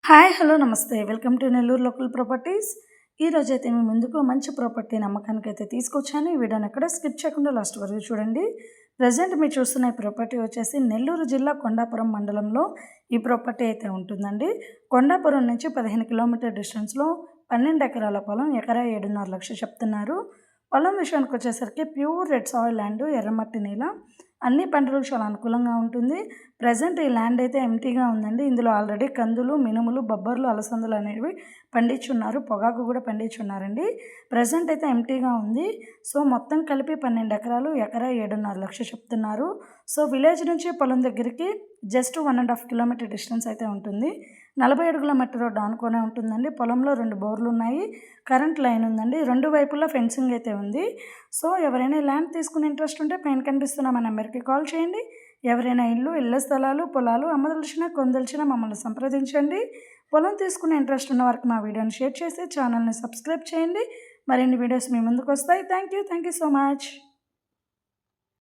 Hi hello నమస్తే welcome to Nellore local properties. ఈరోజు అయితే మీ ముందుకు మంచి ప్రాపర్టీ నమ్మకానికి అయితే తీసుకొచ్చాను. ఈ వీడియోని ఎక్కడ స్కిప్ చేయకుండా లాస్ట్ వరకు చూడండి. ప్రజెంట్ మీరు చూస్తున్న ఈ ప్రాపర్టీ వచ్చేసి నెల్లూరు జిల్లా కొండాపురం మండలంలో ఈ ప్రాపర్టీ అయితే ఉంటుందండి. కొండాపురం నుంచి 15 కిలోమీటర్ డిస్టెన్స్లో 12 ఎకరాల పొలం, ఎకరా 7.5 లక్షలు చెప్తున్నారు. పొలం విషయానికి వచ్చేసరికి ప్యూర్ రెడ్ సాయిల్ ల్యాండ్, ఎర్రమట్టి నేల, అన్ని పంటలకు చాలా అనుకూలంగా ఉంటుంది. ప్రజెంట్ ఈ ల్యాండ్ అయితే ఎంటీగా ఉందండి. ఇందులో ఆల్రెడీ కందులు, మినుములు, బొబ్బర్లు, అలసందలు అనేవి పండించున్నారు. పొగాకు కూడా పండించున్నారండి. ప్రజెంట్ అయితే ఎంటీగా ఉంది. సో మొత్తం కలిపి 12 ఎకరాలు, ఎకరా 7.5 లక్షలు చెప్తున్నారు. సో విలేజ్ నుంచి పొలం దగ్గరికి జస్ట్ 1.5 కిలోమీటర్ డిస్టెన్స్ అయితే ఉంటుంది. 40 అడుగుల మట్టి రోడ్డు ఆనుకొనే ఉంటుందండి. పొలంలో 2 బోర్లు ఉన్నాయి. కరెంట్ లైన్ ఉందండి. 2 వైపులా ఫెన్సింగ్ అయితే ఉంది. సో ఎవరైనా ల్యాండ్ తీసుకునే ఇంట్రెస్ట్ ఉంటే పైన కనిపిస్తున్న మా నెంబర్కి కాల్ చేయండి. ఎవరైనా ఇళ్ళ స్థలాలు, పొలాలు అమ్మదలిచినా కొనదలిచినా మమ్మల్ని సంప్రదించండి. పొలం తీసుకునే ఇంట్రెస్ట్ ఉన్న వారికి మా వీడియోని షేర్ చేసి ఛానల్ని సబ్స్క్రైబ్ చేయండి. మరిన్ని వీడియోస్ మీ ముందుకు వస్తాయి. Thank you so much.